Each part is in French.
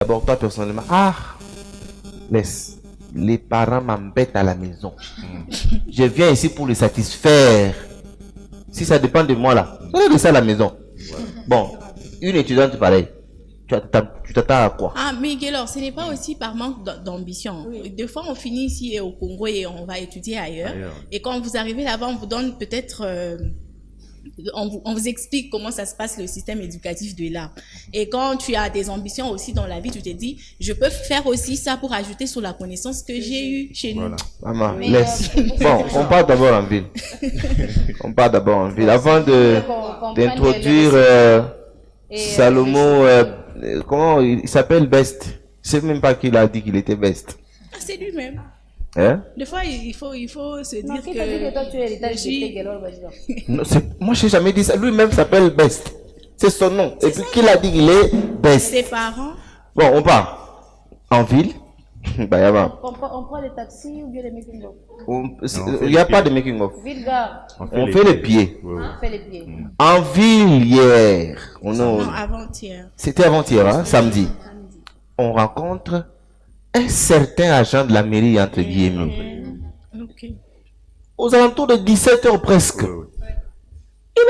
D'abord, toi personnellement, laisse. Les parents m'embêtent à la maison. Je viens ici pour les satisfaire. Si ça dépend de moi là, je laisse ça à la maison. Bon, une étudiante pareille, tu t'attends à quoi? Ah, mais alors, ce n'est pas aussi par manque d'ambition. Oui. Des fois, on finit ici au Congo et on va étudier ailleurs. Et quand vous arrivez là-bas, on vous donne peut-être... on vous explique comment ça se passe le système éducatif de là. Et quand tu as des ambitions aussi dans la vie, tu te dis, je peux faire aussi ça pour ajouter sur la connaissance que j'ai eue chez nous. Maman, laisse. Bon, on part d'abord en ville. On part d'abord en ville. Avant d'introduire Salomon, comment il s'appelle Best. Je ne sais même pas qui l'a dit qu'il était Best. Ah, c'est lui-même. Hein? Des fois, il faut se dire que... Qui t'a dit que toi, tu es héritage de non, moi, je n'ai jamais dit ça. Lui-même s'appelle Best. C'est son nom. Et puis, qui l'a dit qu'il est Best? Ses parents. Bon, on part. En ville. On prend les taxis ou bien les making-of? Il n'y a pas de making-of. On fait les pieds. On fait les pieds. En ville, hier. Non, avant-hier. C'était avant-hier, hein, samedi. On rencontre un certain agent de la mairie, entre guillemets. Okay. Aux alentours de 17h presque. Il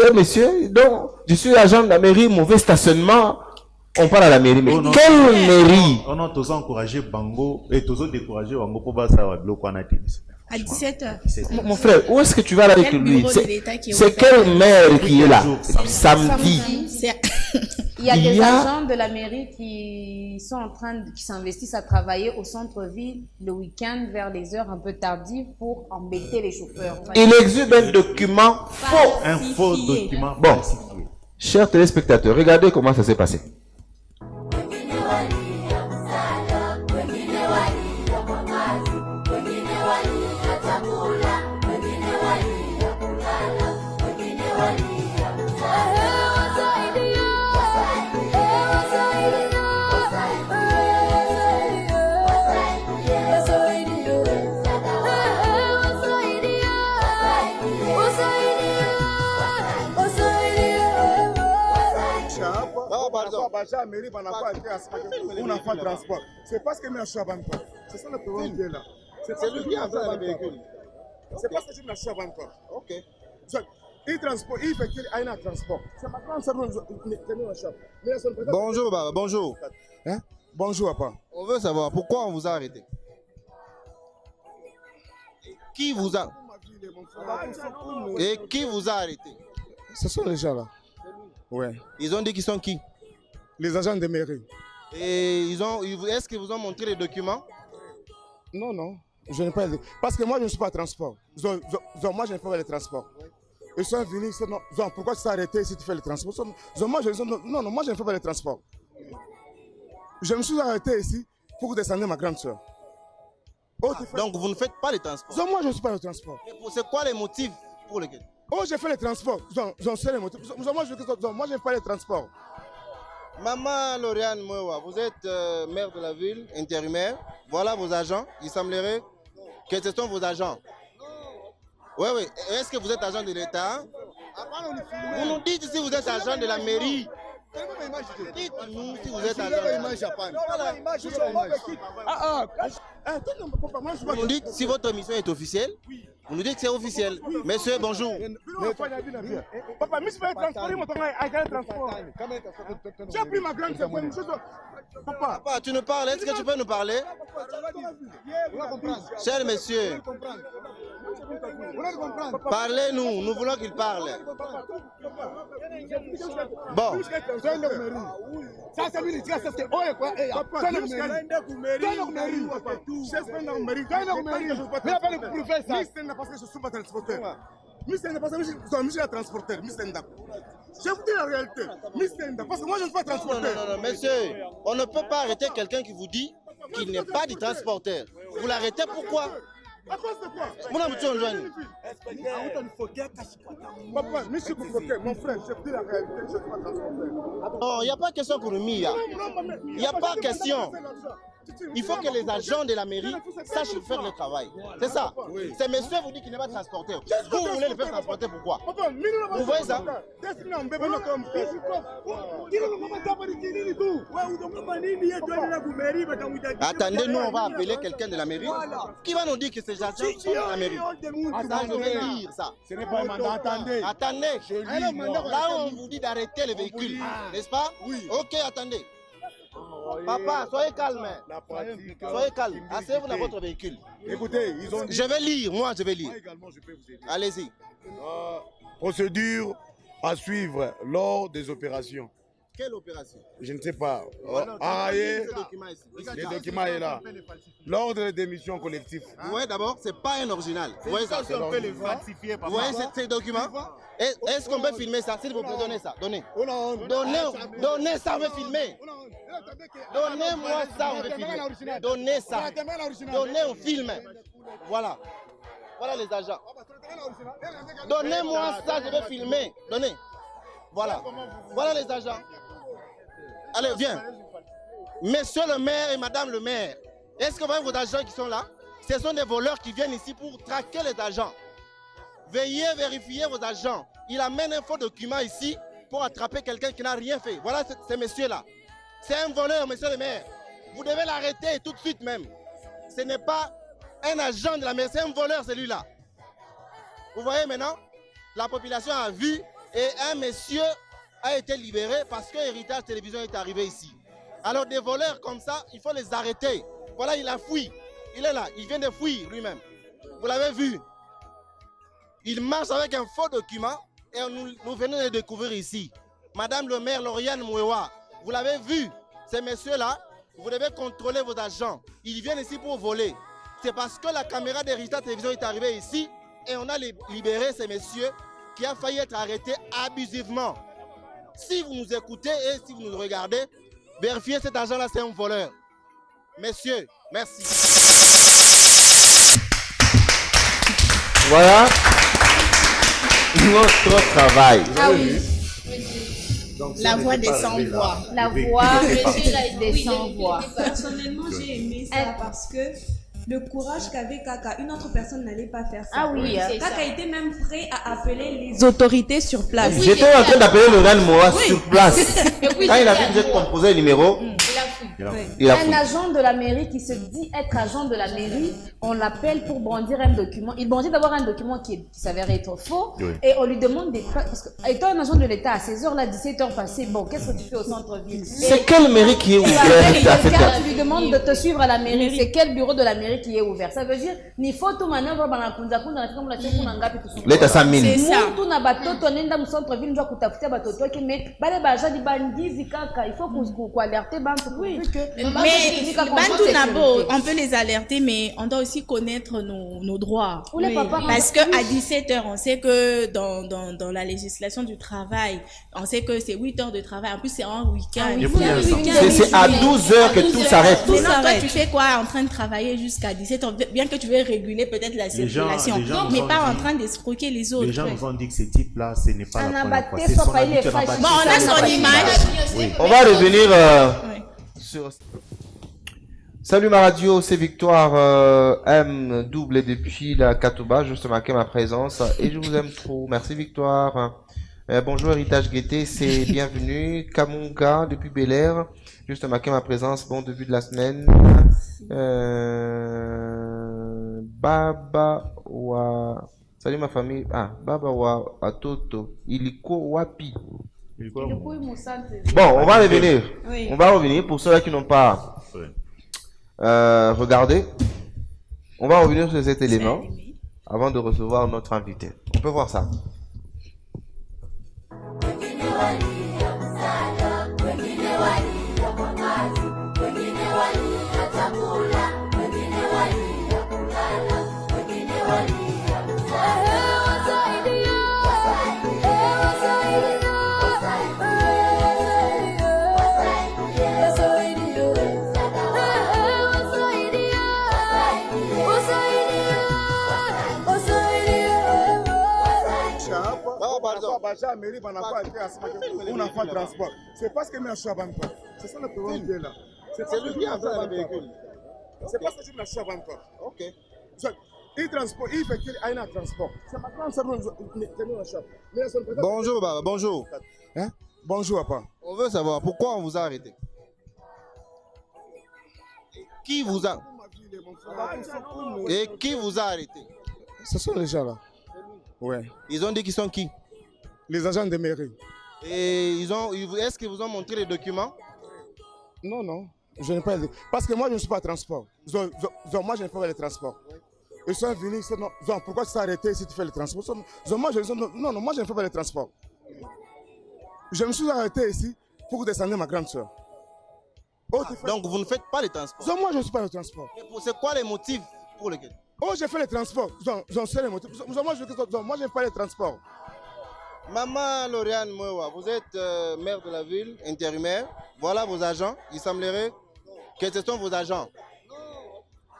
arrête, monsieur. Donc, je suis agent de la mairie, mauvais stationnement. On parle à la mairie. Mais quelle mairie? On a tous encouragé Bango et tous découragé Bango pour voir ça à 17h. Mon frère, où est-ce que tu vas là avec lui? C'est quelle maire qui est là? Samedi. Il y a des agents de la mairie qui s'investissent à travailler au centre-ville le week-end vers les heures un peu tardives pour embêter les chauffeurs. Il exhibe un document faux. Un faux document. Bon, chers téléspectateurs, regardez comment ça s'est passé. C'est parce que c'est ça le problème qui est là. C'est lui qui a fait le véhicule. C'est parce que je m'achète avant toi. Ok. Il transporte, il fait qu'il y a un transport. C'est maintenant ça nous Bonjour, Baba, bonjour. Hein? Bonjour, papa. On veut savoir pourquoi on vous a arrêté. Qui vous a... Et qui vous a arrêté? Ce sont les gens là. Ouais. Ils ont dit qu'ils sont qui? Les agents de mairie. Et est-ce qu'ils vous ont montré les documents? Non, non. Je n'ai pas dit. Parce que moi, je ne suis pas transport. Moi, je ne fais pas le transport. Ils sont venus, ils disent, pourquoi tu t'es arrêté si tu fais le transport? Moi, moi, je ne fais pas le transport. Je me suis arrêté ici pour descendre ma grande soeur. Donc, vous ne faites pas le transport? Moi, je ne suis pas le transport. C'est quoi les motifs pour lesquels? J'ai fait le transport. J'en sais les motifs. Moi, je ne fais pas le transport. Maman Lauriane Mouewa, vous êtes maire de la ville, intérimaire. Voilà vos agents. Il semblerait que ce sont vos agents. Oui, oui. Est-ce que vous êtes agent de l'État? Vous nous dites si vous êtes agent de la mairie. Dites-nous si vous êtes agent de la mairie. Vous nous dites si votre mission est officielle. Vous nous dites que c'est officiel. Monsieur, bonjour. Papa, je vais transporter mon transport. Tu as pris ma grande soeur. Papa, tu nous parles. Est-ce que tu peux nous parler? Cher monsieur, parlez-nous. Nous voulons qu'il parle. Bon. Ça, c'est lui, c'est parce que je ne suis pas transporteur. Je suis transporteur. Je vous dis la réalité. Parce que moi, je ne suis pas transporteur. Non, monsieur, on ne peut pas arrêter quelqu'un qui vous dit qu'il n'est pas du transporteur. Vous l'arrêtez pourquoi? À cause de quoi? Papa, monsieur Koufoké, mon frère, je vous dis la réalité, je ne suis pas transporteur. Non, il n'y a pas question pour nous, il n'y a pas question. Il faut que les agents de la mairie sachent faire le travail. C'est ça. C'est monsieur vous dit qu'il n'est pas transporteur. Vous voulez le faire transporter pourquoi? Vous voyez ça? Attendez, nous on va appeler quelqu'un de la mairie qui va nous dire que ces agents sont de la mairie. Ça, je vais lire ça. Ce n'est pas un mandat, attendez. Attendez, là on vous dit d'arrêter les véhicules, n'est-ce pas? Oui. Ok, attendez. Papa, soyez calme. Soyez calme. Asseyez-vous dans votre véhicule. Écoutez, ils ont dit... Je vais lire, moi je vais lire. Moi également, je peux vous aider. Allez-y. Procédure à suivre lors des opérations. Quelle opération? Je ne sais pas. Les documents est là. L'ordre de démission collectif. Vous voyez d'abord, c'est pas un original. Vous voyez ça? On peut les falsifier. Vous voyez ces documents? Est-ce qu'on peut filmer ça? S'il vous plaît, donnez ça. Donnez. Donnez ça, on veut filmer. Donnez-moi ça, on veut filmer. Donnez ça. Donnez, on filme. Voilà. Voilà les agents. Donnez-moi ça, je vais filmer. Donnez. Voilà. Voilà les agents. Allez, viens. Monsieur le maire et madame le maire, est-ce que vous voyez vos agents qui sont là? Ce sont des voleurs qui viennent ici pour traquer les agents. Veuillez vérifier vos agents. Il amène un faux document ici pour attraper quelqu'un qui n'a rien fait. Voilà ce monsieur-là. C'est un voleur, monsieur le maire. Vous devez l'arrêter tout de suite même. Ce n'est pas un agent de la mairie, c'est un voleur celui-là. Vous voyez maintenant? La population a vu et un monsieur a été libéré parce que Héritage Télévision est arrivé ici. Alors des voleurs comme ça, il faut les arrêter. Voilà, il a fui. Il est là, il vient de fuir lui-même. Vous l'avez vu. Il marche avec un faux document et nous venons de découvrir ici. Madame le maire Lauriane Mouewa, vous l'avez vu. Ces messieurs-là, vous devez contrôler vos agents. Ils viennent ici pour voler. C'est parce que la caméra d'Héritage Télévision est arrivée ici et on a libéré ces messieurs qui a failli être arrêté abusivement. Si vous nous écoutez et si vous nous regardez, vérifiez cet agent-là, c'est un voleur. Messieurs, merci. Voilà notre travail. Ah oui. Donc, La voix des sans-voix. La voix des sans-voix. Personnellement, j'ai aimé ça parce que le courage qu'avait Kaka, une autre personne n'allait pas faire ça. Ah oui, Kaka était même prêt à appeler les autorités sur place. J'étais en train d'appeler Lauriane Moa sur place. Quand il a vu que j'ai composé le numéro, il a fouillé. Un agent de la mairie qui se dit être agent de la mairie, on l'appelle pour brandir un document. Il brandit d'abord un document qui s'avère être faux et on lui demande des... Parce que étant un agent de l'État, à 16h, 17h passées, bon, qu'est-ce que tu fais au centre-ville? C'est quelle mairie qui est ouverte à cette heure? Tu lui demandes de te suivre à la mairie. C'est quel bureau de la mairie qui est ouvert? Ça veut dire, ni photo manœuvre dans la kunza kunza comme la tête ngapa tout ça. L'État 5000. C'est ça. Tout na batoto nenda mu centre-ville ndio kutafutia batoto ki mais bale baja di bandizi kaka, il faut qu'on alerter bantu pour que Mais Bantu Nabo, on peut les alerter, mais on doit aussi connaître nos droits. Oui. Parce qu'à 17h, on sait que dans la législation du travail, on sait que c'est 8 heures de travail. En plus, c'est un week-end. C'est à 12h que tout s'arrête. Sinon, toi, tu fais quoi en train de travailler jusqu'à 17h? Bien que tu veux réguler peut-être la circulation, mais pas en train d'escroquer les autres. Les gens vont dire que ce type-là, ce n'est pas la première fois. Bon, on a son image. On va revenir sur... Salut ma radio, c'est Victoire M double depuis la Katouba. Juste marquer ma présence et je vous aime trop. Merci Victoire. Bonjour Héritage Gaieté, c'est bienvenue. Kamunga depuis Bel Air. Juste marquer ma présence. Bon début de la semaine. Baba wa. Salut ma famille. Ah, Baba wa Atoto. Iliko Wapi. Bon, on va revenir. Oui. On va revenir pour ceux-là qui n'ont pas regardé. On va revenir sur cet élément avant de recevoir notre invité. On peut voir ça. On n'a pas de transport. C'est parce que mes achats. C'est ça le problème qui est là. C'est lui qui a fait le véhicule. C'est parce que je m'achète avant toi. Ok. Il transporte, il fait qu'il aille en transport. C'est ma grande sœur, Bonjour, Baba, bonjour. Hein? Bonjour, papa. On veut savoir pourquoi on vous a arrêté. Qui vous a... Et qui vous a arrêté? Ce sont les gens là. Ouais. Ils ont dit qu'ils sont qui? Les agents de mairie. Et est-ce qu'ils vous ont montré les documents? Non, non. Je n'ai pas dit. Parce que moi, je ne suis pas transport. Moi, je ne fais pas le transport. Ils sont venus, ils disent non, pourquoi tu t'es arrêté si tu fais le transport? Moi, je ne fais pas le transport. Je me suis arrêté ici pour descendre ma grande soeur. Donc vous ne faites pas le transport? Moi, je ne suis pas le transport. C'est quoi les motifs pour lesquels? J'ai fait le transport. J'en sais les motifs. Moi, je n'ai pas le transport. Maman Lauriane Mwewa, vous êtes maire de la ville, intérimaire. Voilà vos agents. Il semblerait que ce sont vos agents.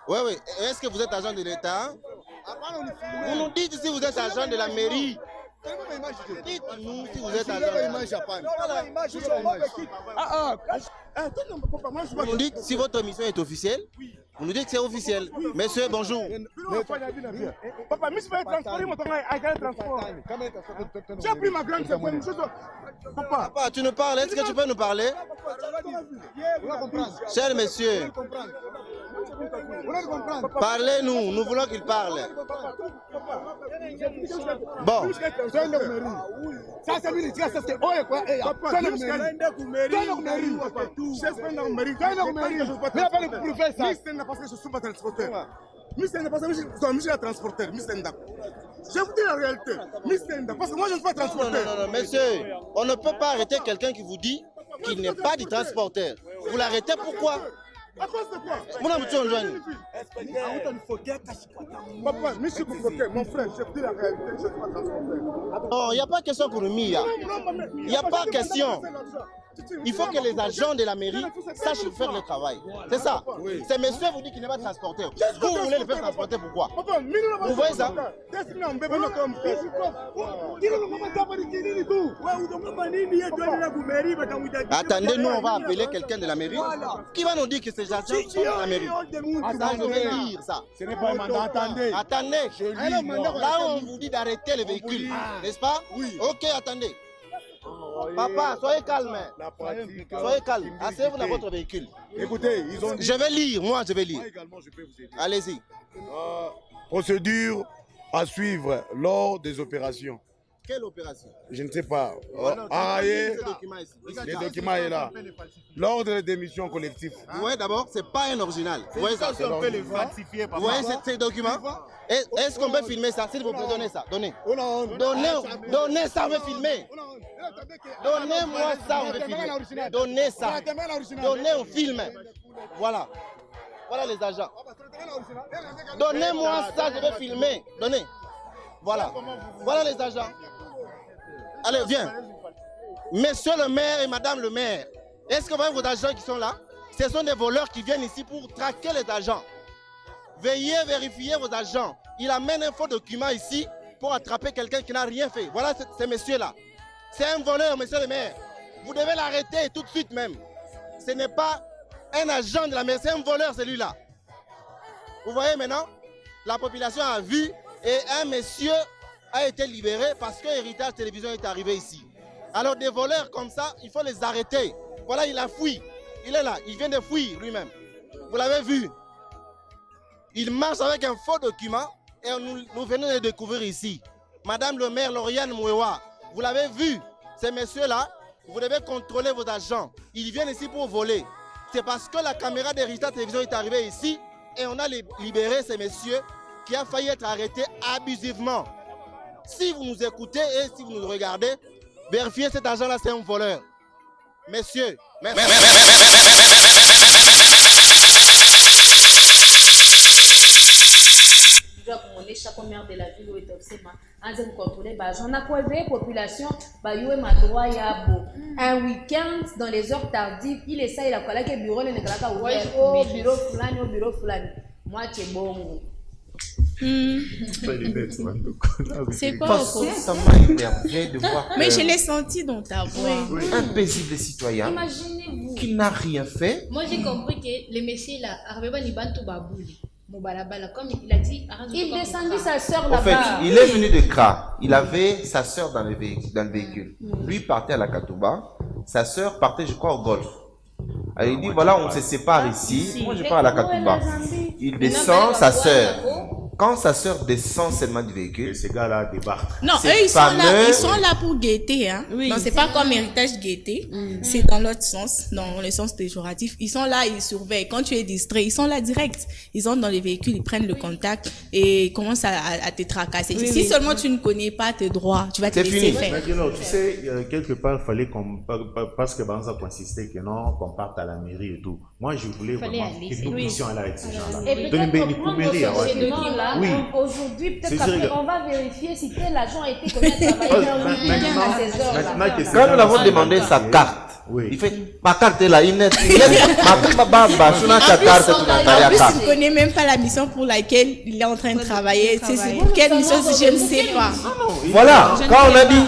Oui, oui. Est-ce que vous êtes agent de l'État? Vous nous dites si vous êtes agent de la mairie. Dites-nous si vous êtes agent de la mairie. Vous nous dites si votre mission est officielle. Vous nous dites que c'est officiel. Monsieur, bonjour. Papa, je vais transporter. J'ai pris ma grande sœur. Papa, tu nous parles. Est-ce que tu peux nous parler? Cher monsieur, parlez-nous. Nous voulons qu'il parle. Bon. Parce que je ne suis pas transporteur. Je suis transporteur. Je vous dis la réalité. Parce que moi je ne suis pas transporteur. Non, monsieur, on ne peut pas arrêter quelqu'un qui vous dit qu'il n'est pas du transporteur. Vous l'arrêtez pourquoi? À cause de quoi? Papa, mon frère, je vous dis la réalité, je ne suis pas transporteur. Non, il n'y a pas question pour nous, il n'y a pas question. Il faut que les agents de la mairie sachent faire le travail. C'est ça. C'est monsieur vous dit qu'il n'est pas transporteur. Vous voulez le faire transporter pourquoi? Vous voyez ça? Attendez, nous on va appeler quelqu'un de la mairie qui va nous dire que ces agents sont de la mairie. Ça, je vais lire ça. Ce n'est pas un mandat, attendez. Attendez. Là on vous dit d'arrêter le véhicule, n'est-ce pas? Oui. Ok, attendez. Papa, soyez calme. Soyez calme. Asseyez-vous dans votre véhicule. Écoutez, ils ont dit... Je vais lire, moi je vais lire. Moi également, je peux vous aider. Allez-y. Procédure à suivre lors des opérations. Quelle opération? Je ne sais pas. Les documents est là. Lors de la démission collective. Vous voyez d'abord, c'est pas un original. Vous voyez ça? On peut les falsifier. Vous voyez ces documents? Est-ce qu'on peut filmer ça? S'il vous plaît, donnez ça. Donnez. Donnez ça, on veut filmer. Donnez-moi ça, on veut filmer. Donnez ça. Donnez, on filme. Voilà. Voilà les agents. Donnez-moi ça, je vais filmer. Donnez. Voilà. Voilà les agents. Allez, viens. Monsieur le maire et madame le maire, est-ce que vous voyez vos agents qui sont là? Ce sont des voleurs qui viennent ici pour traquer les agents. Veuillez vérifier vos agents. Il amène un faux document ici pour attraper quelqu'un qui n'a rien fait. Voilà ce monsieur-là. C'est un voleur, monsieur le maire. Vous devez l'arrêter tout de suite même. Ce n'est pas un agent de la mairie, c'est un voleur celui-là. Vous voyez maintenant? La population a vu et un monsieur a été libéré parce que Héritage Télévision est arrivé ici. Alors des voleurs comme ça, il faut les arrêter. Voilà, il a fui. Il est là, il vient de fuir lui-même. Vous l'avez vu. Il marche avec un faux document et nous venons de découvrir ici. Madame le maire Lauriane Mwewa, vous l'avez vu. Ces messieurs-là, vous devez contrôler vos agents. Ils viennent ici pour voler. C'est parce que la caméra d'Héritage Télévision est arrivée ici et on a libéré ces messieurs qui a failli être arrêtés abusivement. Si vous nous écoutez et si vous nous regardez, vérifiez cet agent-là, c'est un voleur. Messieurs, merci. Chaque maire de la ville est obsédé à contrôler on a quoi éveiller population ma droit yabo un week-end dans les heures tardives il essaye la kola que bureau le nekalaka ouvert au bureau fulani moi c'est bon C'est De pas toute façon, ça m'a énervé de voir Mais je l'ai senti dans ta voix. un paisible citoyen Imaginez-vous. qui n'a rien fait. Moi, j'ai compris que le monsieur là, Arveba Nibantu Babouli, Mobalabala, comme il a dit, Il descendit sa soeur En fait, là-bas. il est venu de Kra. Il avait sa soeur dans le véhicule. Lui partait à la Katouba. Sa soeur partait, je crois, au golf. Alors, il dit, voilà, on se sépare ici. Moi, je pars à la Katouba. Il descend, sa soeur. Quand sa soeur descend seulement du véhicule, ces gars-là débarquent. Non, C'est eux, ils fameux. sont là pour guetter. Hein. Oui. Non, c'est pas comme héritage guetter. C'est dans l'autre sens, dans le sens péjoratif. Ils sont là, ils surveillent. Quand tu es distrait, ils sont là direct. Ils entrent dans les véhicules, ils prennent le contact et commencent à te tracasser. Si seulement tu ne connais pas tes droits, tu vas te C'est laisser fini. faire. Maintenant, tu sais, quelque part, il fallait parce que Banza consistait que non, qu'on parte à la mairie et tout. Moi, je voulais Fallait vraiment aller, que nous puissions aller avec ces gens-là. Et Donnez peut-être une prendre mairie, ce ouais. document-là, Oui. aujourd'hui, peut-être C'est qu'après, sûr. on va vérifier si tel agent a été commis à travailler dans le week-end à ces heures-là. Maintenant que ces quand nous gens-là l'avons sont demandé dans sa le carte, Oui. il fait, ma carte est là, il laisse ma baba, sur la carte, tu n'as En plus, carte. tu ne connais même pas la mission pour laquelle il est en train de travailler. C'est pour quelle mission, je ne sais pas. Voilà, quand on a dit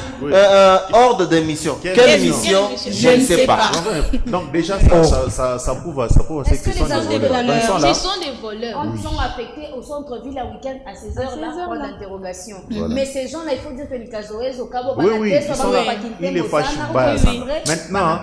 ordre de mission, quelle mission, je ne sais pas. Donc déjà, ça prouve Est-ce que les agents de la Ce sont mairie des voleurs. sont affectés au centre-ville à week-end à ces heures-là pour l'interrogation? Mais ces gens-là, il faut dire que les Kazoès, au Cabo, Oui, ils sont là. Il est fâché.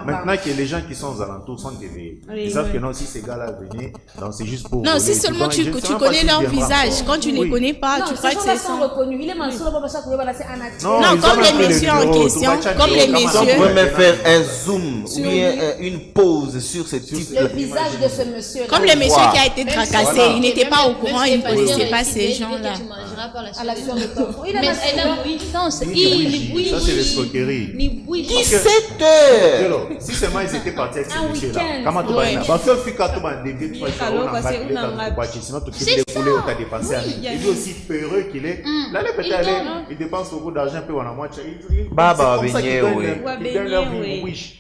Maintenant que les gens qui sont aux alentours sont éveillés. Ils savent que non, si ces gars-là venaient, c'est juste pour. Non, si seulement tu connais leur visage. Quand tu ne les connais pas, tu crois que c'est ça. sont reconnus. Il est Mansour, pas ça, c'est un Non, comme les messieurs en question, comme les On messieurs. peut même faire un zoom ou une pause sur ce type le visage de ce monsieur. Comme le monsieur qui a été tracassé, Voilà. il n'était pas au courant, il ne connaissait pas ces gens-là. Tu mangeras par la À la sueur de sueur. ton. Il est Mais Mansour. elle a puissance. Il Ça, c'est l'escroquerie. 17 heures. Alors, si seulement ils étaient partis avec Un ce monsieur-là, week-end. comment tu vas Ouais. y aller? Parce que le flic a tout dévié, tu vas Alors, parce que on a un rap. sinon tu quittes les poulets, tu as dépensé. Il est aussi peureux qu'il est. Là, les peut aller, il dépense beaucoup d'argent, puis on a moitié. Baba, C'est comme ça qu'ils beignet, donnent oui. leur- qu'ils donnent leur vie, oui.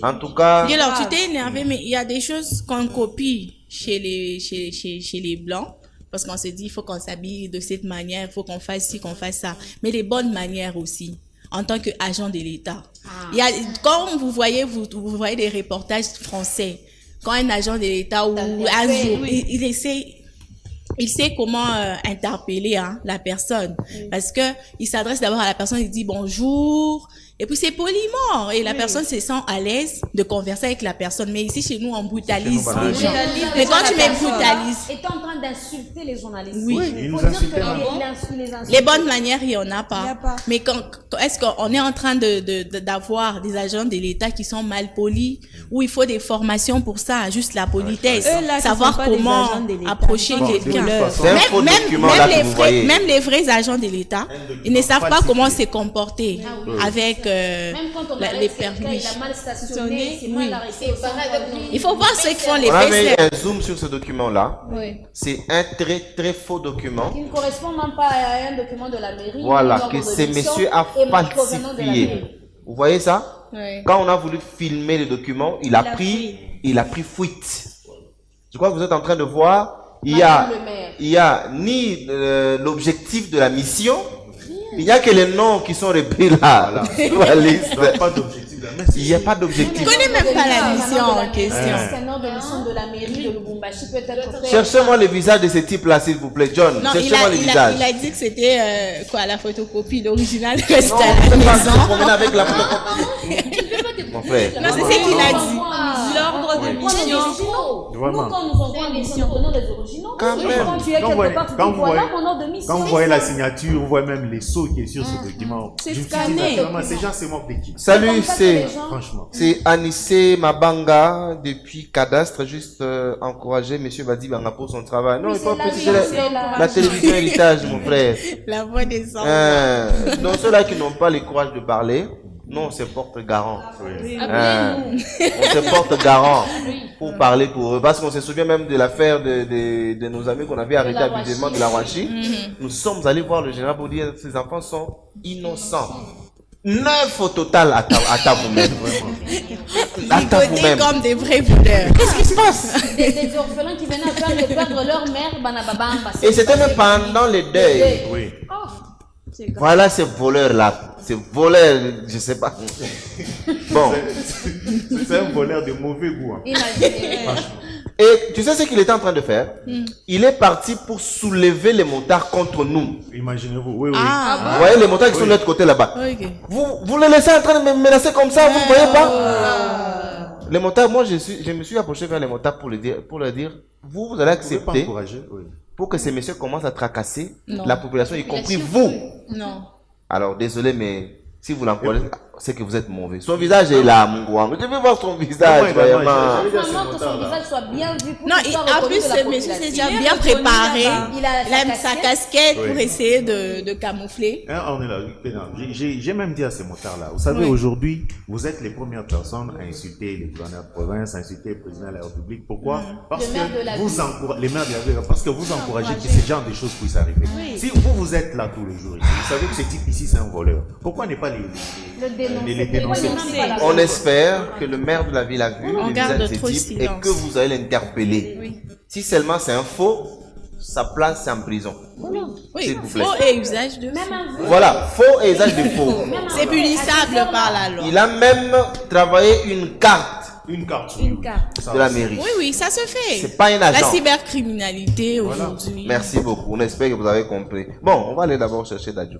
En tout cas, Et alors, tu t'es énervé, mais il y a des choses qu'on copie chez les Blancs. Parce qu'on se dit, il faut qu'on s'habille de cette manière, il faut qu'on fasse ci, qu'on fasse ça. Mais les bonnes manières aussi, en tant qu'agent de l'État. Il y a, quand vous voyez des reportages français, quand un agent de l'État ou un jour, il sait comment interpeller la personne. Parce que il s'adresse d'abord à la personne, il dit bonjour. Et puis c'est poliment. Et la personne se sent à l'aise de converser avec la personne. Mais ici, chez nous, on brutalise les gens. Mais quand tu me brutalises... Est en train d'insulter les journalistes. Oui. Il Il nous faut dire insultait qu'il avant. les insulte. Les bonnes manières, il n'y en a Il y a pas. pas. Mais est-ce qu'on est en train d'avoir des agents de l'État qui sont mal polis, où il faut des formations pour ça, juste la politesse, Eux, là, qui savoir sont pas des comment agents de l'État. approcher Bon, de quelqu'un. toute façon, c'est un faux document là que vous voyez. Même les vrais agents de l'État, ils ne savent pas falsifié. comment se comporter avec Même quand on les arrête quelqu'un, permis. il a mal stationné, c'est mal arrêté au centre-ville. Il faut voir ceux qui font les on a mis PC. un zoom sur ce document-là. Oui. C'est un très très faux document. Qui ne correspond même pas à un document de la mairie. Voilà, ni que ordre de ce mission, monsieur a et provenant de la falsifié. mairie. Vous voyez ça? Ouais. Quand on a voulu filmer le document, il a pris fuite. Je crois que vous êtes en train de voir, il y Madame le maire. a ni l'objectif de la mission, il n'y a que les noms qui sont repris là, sur la liste. Donc, pas d'objectif. Il n'y a pas d'objectif. Je connais même pas la mission en question. C'est un ordre de mission de la mairie de Lubumbashi, peut-être. fait- Cherchez-moi le visage de ce type-là, s'il vous plaît, John. Non, il Cherchez-moi le visage. a dit que c'était la photocopie, l'original reste Non, à on la peut pas maison. se promener avec la photocopie. Mon frère. Non, c'est ce qu'il a dit. L'ordre de On prend les mission. originaux. Nous, Vraiment. quand nous envoie une mission, nous prenons les originaux. Quand Et même. quand tu es Quand quelque part, tu quand dis vous voilà voyez- mon ordre de mission. Quand vous voyez la signature, vous voyez même les sceaux qui est sur ce document. C'est Je me suis dit, scanné. vraiment, ces gens, c'est mort de qui? Salut, Comme ça que c'est les gens- Franchement. Anissé Mabanga depuis Cadastre. Juste encourager M. Badi Banga pour son travail. Non, Oui, il faut c'est là, préciser oui, la, c'est là. la télévision héritage, mon frère. La voix des hommes. Donc ceux-là qui n'ont pas le courage de parler, non, on se porte garant. Appelez-nous. On se porte garant pour parler pour eux. Parce qu'on se souvient même de l'affaire de nos amis qu'on avait arrêtés habituellement de la Rwachie. Nous sommes allés voir le général pour dire que ces enfants sont innocents. 9 au total à vous-même. À Ligotés vous-même. comme des vrais voleurs. Qu'est-ce qui se passe? des orphelins qui venaient à perdre leur mère. Et c'était même pendant le deuil. Oui. Voilà ces voleurs-là. Ces voleurs, je sais pas. Bon. C'est un voleur de mauvais goût. Hein. Imaginez. Et tu sais ce qu'il était en train de faire? Il est parti pour soulever les motards contre nous. Imaginez-vous, oui, oui. Vous voyez les motards qui sont de l'autre côté là-bas. Ok. Vous les laissez en train de me menacer comme ça, vous ne voyez pas? Les motards, moi je me suis approché vers les motards pour leur dire, vous allez accepter pour que ces messieurs commencent à tracasser la population, y compris vous. Non. Alors désolé, mais si vous l'encouragez, c'est que vous êtes mauvais. Son visage est là, mon gars. Je veux voir son visage, vraiment. Vraiment que son visage soit bien vu. Non, en plus, ce monsieur s'est déjà bien préparé. Il a mis sa casquette pour essayer de camoufler. Hein, on est là. J'ai même dit à ces motards-là, vous savez, aujourd'hui, vous êtes les premières personnes à insulter les gouverneurs de province, à insulter le président de la République. Pourquoi? Parce que vous encouragez, les maires de la ville, parce que vous encouragez que ce genre de choses puissent arriver. Si vous êtes là tous les jours, vous savez que ce type ici, c'est un voleur. Pourquoi ne pas les dénoncer? On espère que le maire de la ville a vu On le garde visage de trop ce type et silence. que vous allez l'interpeller. Oui. Si seulement c'est un faux, sa place c'est en prison. Oui, S'il vous plaît. faux et usage de faux. Voilà, faux et usage de faux. C'est punissable par la loi. Il a même travaillé une carte Une carte. de la mairie. Oui, oui, ça se fait. C'est pas un La agent. cybercriminalité aujourd'hui. Merci beaucoup. On espère que vous avez compris. Bon, on va aller d'abord chercher Dadju.